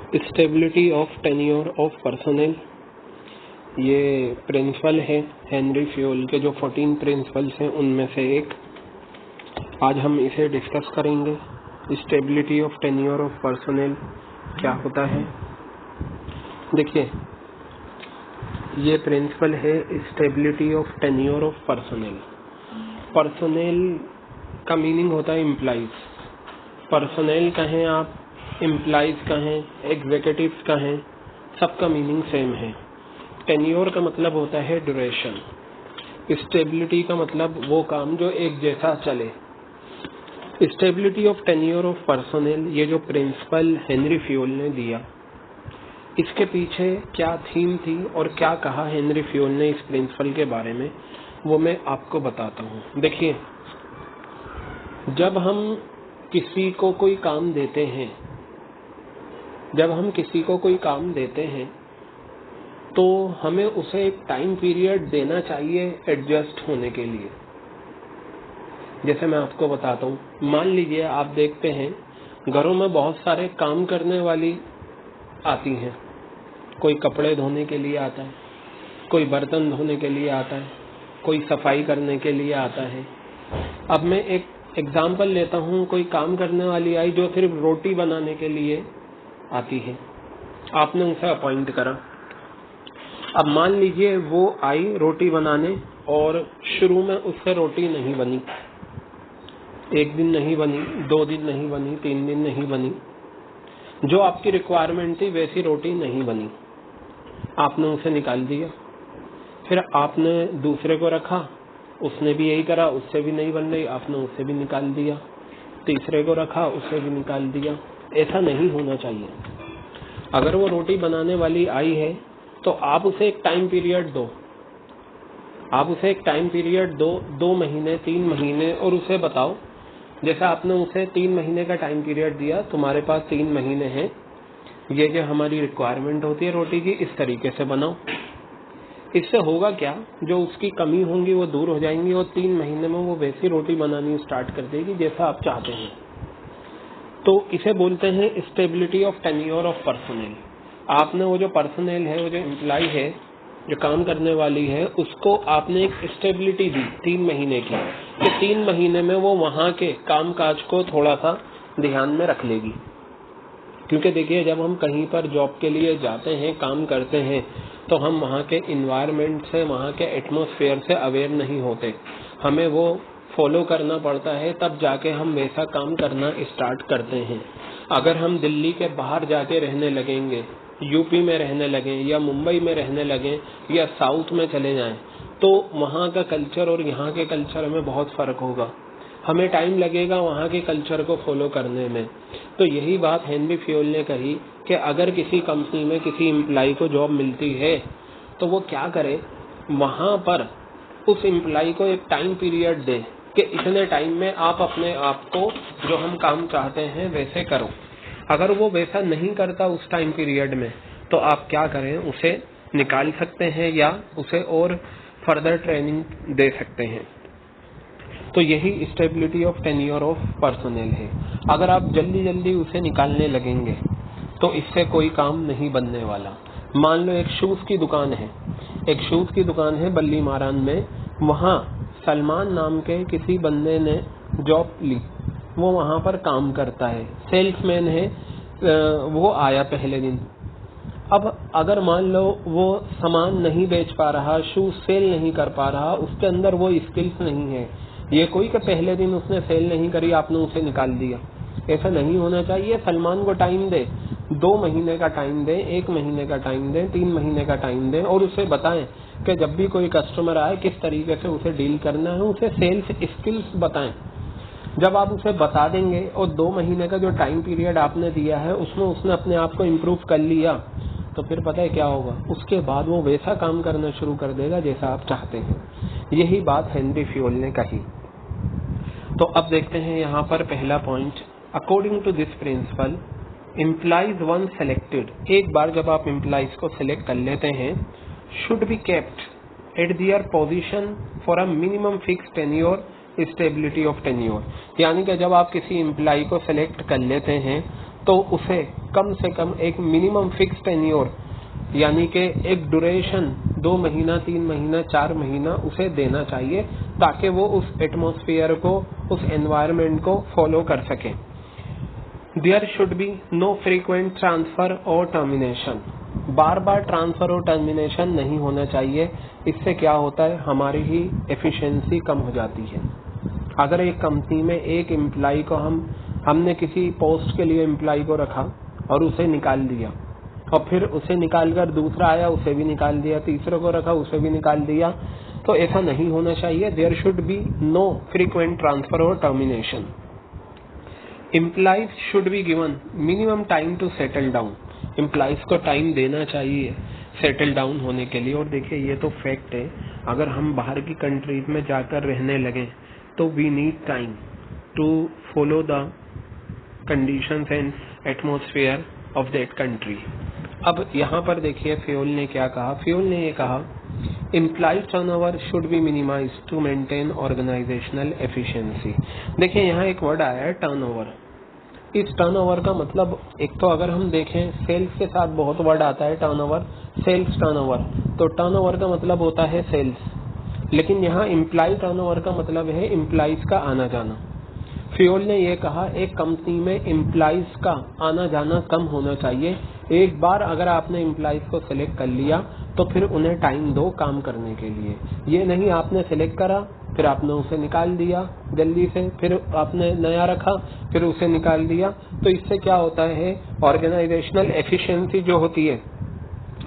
Stability of tenure of personal, ये principal है Henry fuel के जो 14 प्रिंसिपल्स हैं उनमें से एक। आज हम इसे डिस्कस करेंगे। Stability of tenure of personal क्या होता है। देखिए, ये प्रिंसिपल है stability of tenure of personal. Personal का मीनिंग होता है एम्प्लॉइज। पर्सनल कहें आप, एम्प्लॉइज कहें, एग्जीक्यूटिव्स कहें, सबका मीनिंग सेम है। टेन्योर का मतलब होता है ड्यूरेशन। स्टेबिलिटी का मतलब वो काम जो एक जैसा चले। Stability of tenure of personal, ये जो प्रिंसिपल हेनरी फ्यूल ने दिया, इसके पीछे क्या थीम थी और क्या कहा हेनरी फ्यूल ने इस प्रिंसिपल के बारे में, वो मैं आपको बताता हूँ। देखिए, जब हम किसी को कोई काम देते हैं, तो हमें उसे एक टाइम पीरियड देना चाहिए एडजस्ट होने के लिए। जैसे मैं आपको बताता हूँ, मान लीजिए आप देखते हैं घरों में बहुत सारे काम करने वाली आती हैं। कोई कपड़े धोने के लिए आता है, कोई बर्तन धोने के लिए आता है, कोई सफाई करने के लिए आता है। अब मैं एक एग्जाम्पल लेता हूँ, कोई काम करने वाली आई जो सिर्फ रोटी बनाने के लिए आती है। आपने उसे अपॉइंट करा। अब मान लीजिए वो आई रोटी बनाने और शुरू में उससे रोटी नहीं बनी। एक दिन नहीं बनी, 2 दिन नहीं बनी, 3 दिन नहीं बनी। जो आपकी रिक्वायरमेंट थी वैसी रोटी नहीं बनी। आपने उसे निकाल दिया। फिर आपने दूसरे को रखा, उसने भी यही करा, उससे भी नहीं बन रही, आपने उसे भी निकाल दिया। तीसरे को रखा, उसे भी निकाल दिया। ऐसा नहीं होना चाहिए। अगर वो रोटी बनाने वाली आई है तो आप उसे एक टाइम पीरियड दो। आप उसे एक टाइम पीरियड दो, 2 महीने, 3 महीने, और उसे बताओ, जैसा आपने उसे 3 महीने का टाइम पीरियड दिया, तुम्हारे पास 3 महीने हैं, ये जो हमारी रिक्वायरमेंट होती है रोटी की, इस तरीके से बनाओ। इससे होगा क्या, जो उसकी कमी होंगी वो दूर हो जाएंगी और 3 महीने में वो वैसी रोटी बनानी स्टार्ट कर देगी जैसा आप चाहते हैं। तो इसे बोलते हैं stability of tenure of personal. आपने वो जो पर्सनल है, वो जो एम्प्लॉय है, जो काम करने वाली है, उसको आपने एक स्टेबिलिटी दी 3 महीने की, कि 3 महीने में वो वहाँ के काम काज को थोड़ा सा ध्यान में रख लेगी। क्योंकि देखिए, जब हम कहीं पर जॉब के लिए जाते हैं, काम करते हैं, तो हम वहाँ के इन्वायरमेंट से, वहाँ के एटमॉस्फेयर से अवेयर नहीं होते। हमें वो फॉलो करना पड़ता है, तब जाके हम वैसा काम करना स्टार्ट करते हैं। अगर हम दिल्ली के बाहर जाके रहने लगेंगे, यूपी में रहने लगें या मुंबई में रहने लगें या साउथ में चले जाएं, तो वहाँ का कल्चर और यहाँ के कल्चर में बहुत फर्क होगा। हमें टाइम लगेगा वहाँ के कल्चर को फॉलो करने में। तो यही बात हेनरी फ्यूल ने कही कि अगर किसी कंपनी में किसी एम्प्लॉय को जॉब मिलती है तो वो क्या करे, वहाँ पर उस एम्प्लॉय को एक टाइम पीरियड दे कि इतने टाइम में आप अपने आप को जो हम काम चाहते हैं वैसे करो। अगर वो वैसा नहीं करता उस टाइम पीरियड में, तो आप क्या करें, उसे निकाल सकते हैं या उसे और फर्दर ट्रेनिंग दे सकते हैं। तो यही stability of tenure of personal है। अगर आप जल्दी जल्दी उसे निकालने लगेंगे तो इससे कोई काम नहीं बनने वाला। मान लो एक शूज की दुकान है, बल्ली मारान में। वहाँ सलमान नाम के किसी बंदे ने जॉब ली, वो वहाँ पर काम करता है, सेल्समैन है। वो आया पहले दिन। अब अगर मान लो वो सामान नहीं बेच पा रहा, शूज सेल नहीं कर पा रहा, उसके अंदर वो स्किल्स नहीं है, ये कोई कि पहले दिन उसने सेल नहीं करी, आपने उसे निकाल दिया। ऐसा नहीं होना चाहिए। सलमान को टाइम दे, 2 महीने का टाइम दे, 1 महीने का टाइम दे, 3 महीने का टाइम दे, और उसे बताएं कि जब भी कोई कस्टमर आए किस तरीके से उसे डील करना है, उसे सेल्स स्किल्स बताएं। जब आप उसे बता देंगे और 2 महीने का जो टाइम पीरियड आपने दिया है उसमें उसने अपने आप को इम्प्रूव कर लिया, तो फिर पता है क्या होगा, उसके बाद वो वैसा काम करना शुरू कर देगा जैसा आप चाहते हैं। यही बात हेनरी फ्यूल ने कही। तो अब देखते हैं यहाँ पर पहला point. According to this principle, employees once selected, एक बार जब आप एम्प्लॉइज को सिलेक्ट कर लेते हैं, should be kept at their position for a minimum fix tenure, stability of tenure. यानी कि जब आप किसी एम्प्लॉय को सिलेक्ट कर लेते हैं तो उसे कम से कम एक मिनिमम फिक्स टेन्योर यानी कि एक ड्यूरेशन 2 महीना, 3 महीना, 4 महीना उसे देना चाहिए ताकि वो उस एटमॉस्फेयर को, उस एनवायरनमेंट को फॉलो कर सके। There should be no frequent transfer और टर्मिनेशन। बार बार ट्रांसफर और टर्मिनेशन नहीं होना चाहिए। इससे क्या होता है, हमारी ही एफिशिएंसी कम हो जाती है। अगर एक कंपनी में एक एम्प्लॉय को हमने किसी पोस्ट के लिए एम्प्लॉय को रखा और उसे निकाल दिया, और फिर उसे निकालकर दूसरा आया, उसे भी निकाल दिया, तीसरे को रखा, उसे भी निकाल दिया, तो ऐसा नहीं होना चाहिए। There should be no frequent transfer और termination. Employees should be given minimum time to settle down. Employees को टाइम देना चाहिए सेटल डाउन होने के लिए। और देखिए, ये तो फैक्ट है, अगर हम बाहर की कंट्रीज में जाकर रहने लगे तो we need time to follow the conditions and atmosphere of that country. अब यहाँ पर देखिए फ्यूल ने क्या कहा। फ्यूल ने ये कहा, employee turnover should be minimised to maintain organisational efficiency. देखिए यहाँ एक वर्ड आया है टर्नओवर। इस टर्नओवर का मतलब, एक तो अगर हम देखें सेल्स के साथ बहुत वर्ड आता है टर्नओवर, सेल्स टर्नओवर, तो टर्नओवर का मतलब होता है सेल्स, लेकिन यहाँ एम्प्लॉय टर्नओवर का मतलब है एम्प्लॉयज का आना जाना। फ्यूल ने यह कहा, एक कंपनी में एम्प्लॉयज का आना जाना कम होना चाहिए। एक बार अगर आपने एम्प्लॉयज को सिलेक्ट कर लिया तो फिर उन्हें टाइम दो काम करने के लिए। ये नहीं आपने सिलेक्ट करा, फिर आपने उसे निकाल दिया जल्दी से, फिर आपने नया रखा, फिर उसे निकाल दिया। तो इससे क्या होता है, ऑर्गेनाइजेशनल एफिशिएंसी जो होती है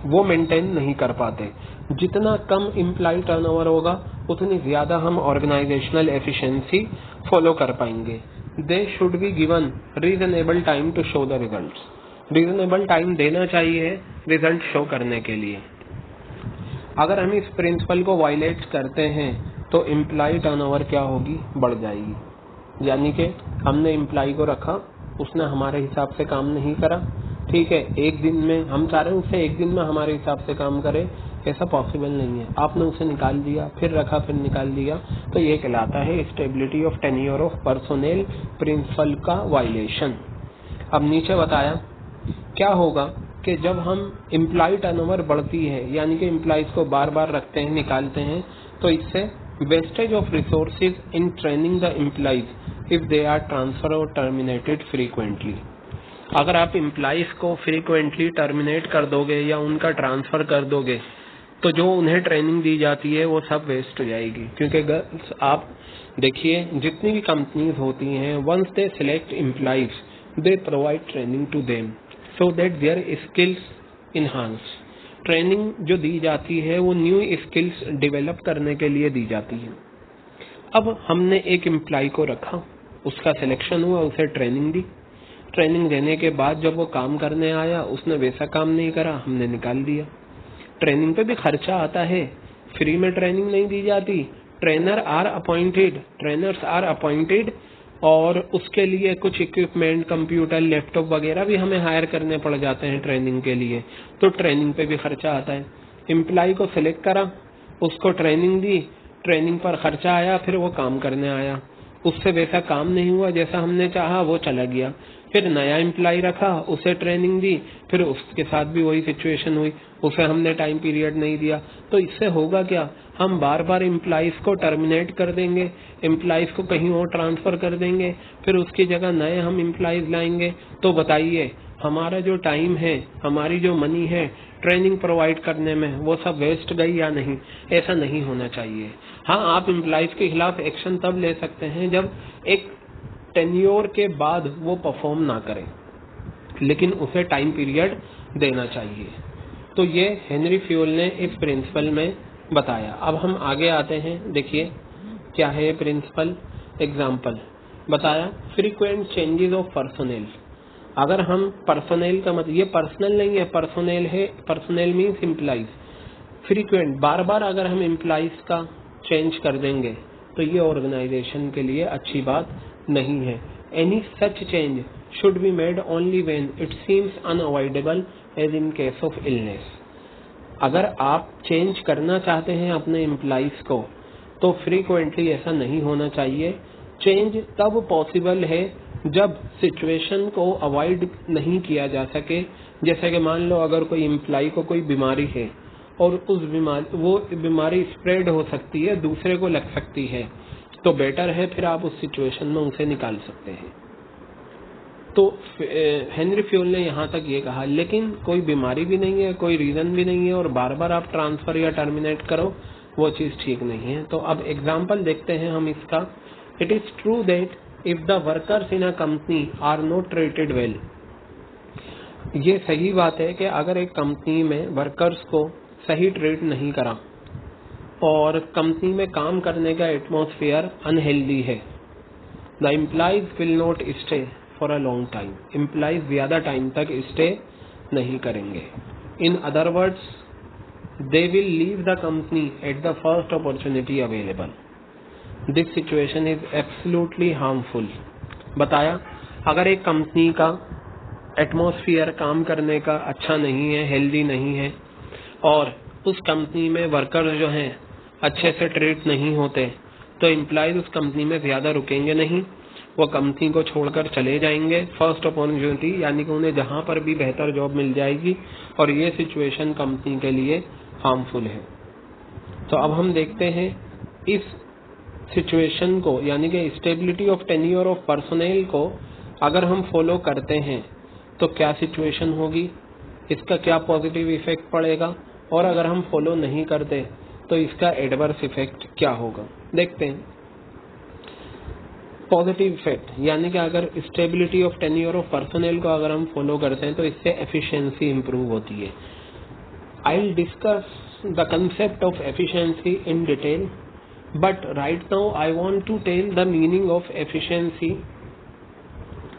वो मेंटेन नहीं कर पाते। जितना कम एम्प्लॉय टर्नओवर होगा उतनी ज्यादा हम ऑर्गेनाइजेशनल एफिशिएंसी फॉलो कर पाएंगे। They should be given reasonable time to show the results. Reasonable time देना चाहिए रिजल्ट शो करने के लिए। अगर हम इस प्रिंसिपल को वायलेट करते हैं तो एम्प्लॉय टर्नओवर क्या होगी, बढ़ जाएगी। यानी कि हमने एम्प्लॉय को रखा, उसने हमारे हिसाब से काम नहीं करा, ठीक है, एक दिन में हम चाह रहे हैं उससे एक दिन में हमारे हिसाब से काम करे, ऐसा पॉसिबल नहीं है। आपने उसे निकाल दिया, फिर रखा, फिर निकाल दिया, तो ये कहलाता है stability of tenure of personnel principle का वायलेशन। अब नीचे बताया क्या होगा कि जब हम एम्प्लॉय टर्नओवर बढ़ती है, यानी कि एम्प्लॉयज को बार बार रखते हैं, निकालते हैं, तो इससे wastage of resources in training the employees if they are transfer और टर्मिनेटेड फ्रीक्वेंटली। अगर आप एम्प्लॉयज को फ्रीक्वेंटली टर्मिनेट कर दोगे या उनका ट्रांसफर कर दोगे तो जो उन्हें ट्रेनिंग दी जाती है वो सब वेस्ट हो जाएगी। क्योंकि आप देखिए जितनी भी कंपनीज होती हैं, once they select employees they provide training to them so that their skills enhance. Training जो दी जाती है वो न्यू स्किल्स डेवलप करने के लिए दी जाती है। अब हमने एक एम्प्लॉय को रखा, उसका सिलेक्शन हुआ, उसे ट्रेनिंग दी, ट्रेनिंग देने के बाद जब वो काम करने आया उसने वैसा काम नहीं करा, हमने निकाल दिया। ट्रेनिंग पे भी खर्चा आता है, फ्री में ट्रेनिंग नहीं दी जाती। ट्रेनर्स आर अपॉइंटेड और उसके लिए कुछ इक्विपमेंट, कंप्यूटर, लैपटॉप वगैरह भी हमें हायर करने पड़ जाते हैं ट्रेनिंग के लिए, तो ट्रेनिंग पे भी खर्चा आता है। एम्प्लॉय को सिलेक्ट करा, उसको ट्रेनिंग दी, ट्रेनिंग पर खर्चा आया, फिर वो काम करने आया, उससे वैसा काम नहीं हुआ जैसा हमने चाहा, वो चला गया। फिर नया एम्प्लॉय रखा, उसे ट्रेनिंग दी, फिर उसके साथ भी वही सिचुएशन हुई, उसे हमने टाइम पीरियड नहीं दिया। तो इससे होगा क्या, हम बार बार एम्प्लॉयज को टर्मिनेट कर देंगे, एम्प्लॉयज को कहीं और ट्रांसफर कर देंगे, फिर उसकी जगह नए हम एम्प्लॉयज लाएंगे। तो बताइए हमारा जो टाइम है, हमारी जो मनी है ट्रेनिंग प्रोवाइड करने में, वो सब वेस्ट गई या नहीं? ऐसा नहीं होना चाहिए। हाँ, आप एम्प्लॉयज के खिलाफ एक्शन तब ले सकते हैं जब एक टेन्योर के बाद वो परफॉर्म ना करे, लेकिन उसे टाइम पीरियड देना चाहिए। तो ये हेनरी फ्यूल ने इस प्रिंसिपल में बताया। अब हम आगे आते हैं, देखिए क्या है ये प्रिंसिपल। एग्जाम्पल बताया, फ्रीक्वेंट चेंजेस ऑफ पर्सोनेल। अगर हम पर्सोनेल का मतलब, ये पर्सनल नहीं है, पर्सोनेल है, पर्सोनेल मीन्स एम्प्लॉइज। फ्रीक्वेंट, बार बार अगर हम एम्प्लॉइज का चेंज कर देंगे तो ये ऑर्गेनाइजेशन के लिए अच्छी बात नहीं है। Any such change should be made only when it seems unavoidable as in case of illness. अगर आप चेंज करना चाहते हैं अपने एम्प्लॉइज को तो फ्रीक्वेंटली ऐसा नहीं होना चाहिए। चेंज तब पॉसिबल है जब सिचुएशन को अवॉइड नहीं किया जा सके, जैसे कि मान लो अगर कोई एम्प्लॉय को कोई बीमारी है और वो बीमारी स्प्रेड हो सकती है, दूसरे को लग सकती है, तो बेटर है फिर आप उस सिचुएशन में उसे निकाल सकते हैं। तो हेनरी फ्यूल ने यहाँ तक ये कहा, लेकिन कोई बीमारी भी नहीं है, कोई रीजन भी नहीं है और बार बार आप ट्रांसफर या टर्मिनेट करो, वो चीज ठीक नहीं है। तो अब एग्जाम्पल देखते हैं हम इसका। It is true that if the workers in a company are not treated well, ये सही बात है कि अगर एक कंपनी में वर्कर्स को सही ट्रीट नहीं करा और कंपनी में काम करने का एटमॉस्फेयर अनहेल्दी है, the employees will not stay for a long time, employees ज्यादा टाइम तक स्टे नहीं करेंगे। In other words, they will leave the company at the first opportunity available. This situation is absolutely harmful. बताया, अगर एक company का atmosphere काम करने का अच्छा नहीं है, हेल्दी नहीं है, और उस कंपनी में वर्कर्स जो हैं अच्छे से ट्रीट नहीं होते, तो एम्प्लॉइज उस कंपनी में ज्यादा रुकेंगे नहीं, वो कंपनी को छोड़कर चले जाएंगे फर्स्ट अपॉर्चुनिटी, यानी कि उन्हें जहां पर भी बेहतर जॉब मिल जाएगी, और ये सिचुएशन कंपनी के लिए हार्मफुल है। तो अब हम देखते हैं इस सिचुएशन को, यानी कि stability of tenure of personnel को अगर हम फॉलो करते हैं तो क्या सिचुएशन होगी, इसका क्या पॉजिटिव इफेक्ट पड़ेगा, और अगर हम फॉलो नहीं करते तो इसका एडवर्स इफेक्ट क्या होगा। देखते हैं पॉजिटिव इफेक्ट, यानी कि अगर stability of tenure of personnel को अगर हम फॉलो करते हैं तो इससे एफिशिएंसी इंप्रूव होती है। I will discuss the concept of efficiency in detail, but right now I want to tell the meaning of efficiency.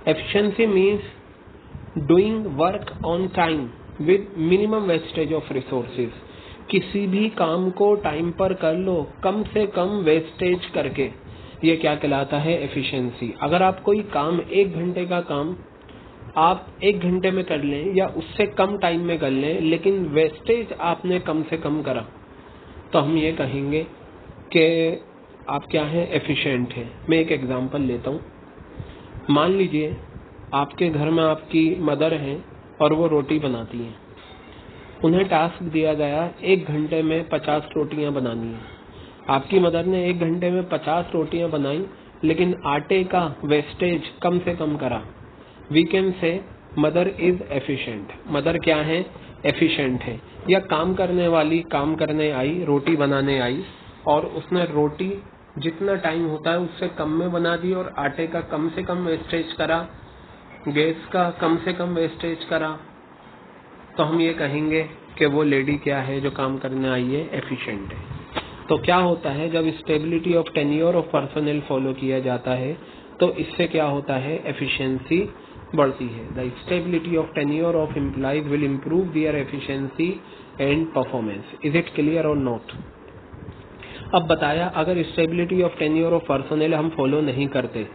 Efficiency means doing work on time with minimum wastage of resources. किसी भी काम को time पर कर लो, कम से कम wastage करके, ये क्या कहलाता है, एफिशिएंसी। अगर आप कोई काम 1 घंटे का काम आप 1 घंटे में कर लें या उससे कम टाइम में कर लें, लेकिन वेस्टेज आपने कम से कम करा, तो हम ये कहेंगे कि आप क्या हैं, एफिशिएंट हैं। मैं एक एग्जांपल लेता हूँ। मान लीजिए आपके घर में आपकी मदर हैं और वो रोटी बनाती हैं, उन्हें टास्क दिया गया 1 घंटे में 50 रोटियां बनानी है। आपकी मदर ने 1 घंटे में 50 रोटियां बनाई, लेकिन आटे का वेस्टेज कम से कम करा। We can say mother is efficient. Mother क्या है, एफिशिएंट है। या काम करने वाली काम करने आई, रोटी बनाने आई, और उसने रोटी जितना टाइम होता है उससे कम में बना दी और आटे का कम से कम वेस्टेज करा, गैस का कम से कम वेस्टेज करा, तो हम ये कहेंगे कि वो लेडी क्या है जो काम करने आई है, एफिशिएंट है। तो क्या होता है, जब stability of tenure of personnel follow किया जाता है तो इससे क्या होता है, एफिशिएंसी बढ़ती है। The stability of tenure of employees will improve their efficiency and performance. Is it clear और नॉट। अब बताया, अगर stability of tenure of personnel हम फॉलो नहीं करते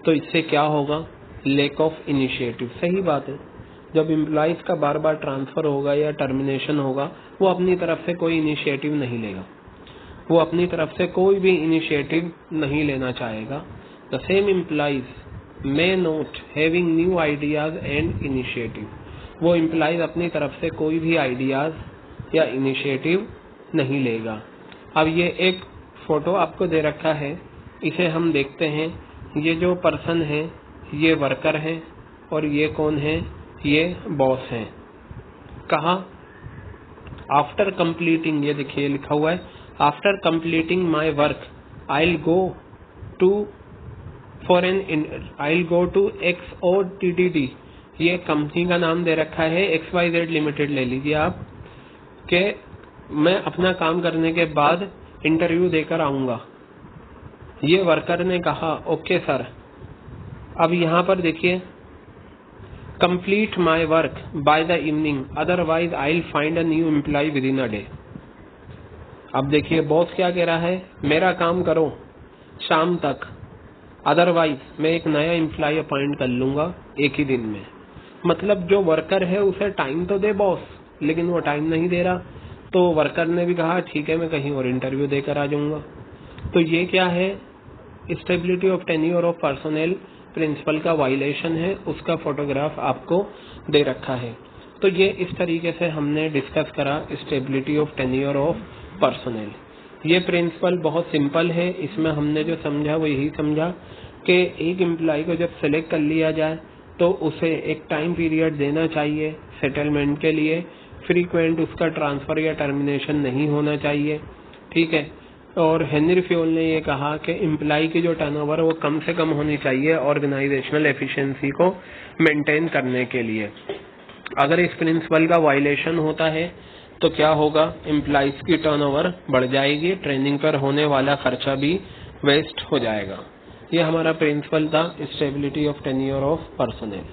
तो इससे क्या होगा, लैक ऑफ इनिशिएटिव। सही बात है, जब एम्प्लॉइज का बार बार ट्रांसफर होगा या टर्मिनेशन होगा, वो अपनी तरफ से कोई इनिशिएटिव नहीं लेगा, वो अपनी तरफ से कोई भी इनिशिएटिव नहीं लेना चाहेगा। The same employees may not having new ideas and initiative. वो एम्प्लॉइज अपनी तरफ से कोई भी आइडियाज या इनिशिएटिव नहीं लेगा। अब ये एक फोटो आपको दे रखा है, इसे हम देखते हैं। ये जो पर्सन है ये वर्कर है और ये कौन है, ये बॉस है। कहा, आफ्टर कंप्लीटिंग, ये देखिए लिखा हुआ है, after completing my work I will go to XOTTD। ये कंपनी का नाम दे रखा है, XYZ लिमिटेड ले लीजिए आप, के मैं अपना काम करने के बाद इंटरव्यू देकर आऊंगा। ये वर्कर ने कहा, ओके सर। अब यहाँ पर देखिए, complete my work by the evening, otherwise I will find a new employ with in a day. अब देखिए बॉस क्या कह रहा है, मेरा काम करो शाम तक, अदरवाइज मैं एक नया एम्प्लॉय अपॉइंट कर लूंगा एक ही दिन में। मतलब जो वर्कर है उसे टाइम तो दे बॉस, लेकिन वो टाइम नहीं दे रहा, तो वर्कर ने भी कहा ठीक है मैं कहीं और इंटरव्यू देकर आ जाऊंगा। तो ये क्या है, stability of tenure of personnel principle का वायलेशन है उसका फोटोग्राफ आपको दे रखा है। तो ये इस तरीके से हमने डिस्कस करा stability of tenure of personal. ये प्रिंसिपल बहुत सिंपल है, इसमें हमने जो समझा वो यही समझा कि एक एम्प्लॉय को जब सेलेक्ट कर लिया जाए तो उसे एक टाइम पीरियड देना चाहिए सेटलमेंट के लिए, फ्रीक्वेंट उसका ट्रांसफर या टर्मिनेशन नहीं होना चाहिए, ठीक है। और हेनरी फ्योल ने ये कहा कि एम्प्लॉय की जो टर्नओवर है वो कम से कम होनी चाहिए ऑर्गेनाइजेशनल एफिशिएंसी को मेंटेन करने के लिए। अगर इस प्रिंसिपल का वायलेशन होता है तो क्या होगा, एम्प्लॉयज की टर्नओवर बढ़ जाएगी, ट्रेनिंग पर होने वाला खर्चा भी वेस्ट हो जाएगा। ये हमारा प्रिंसिपल था stability of tenure of personal.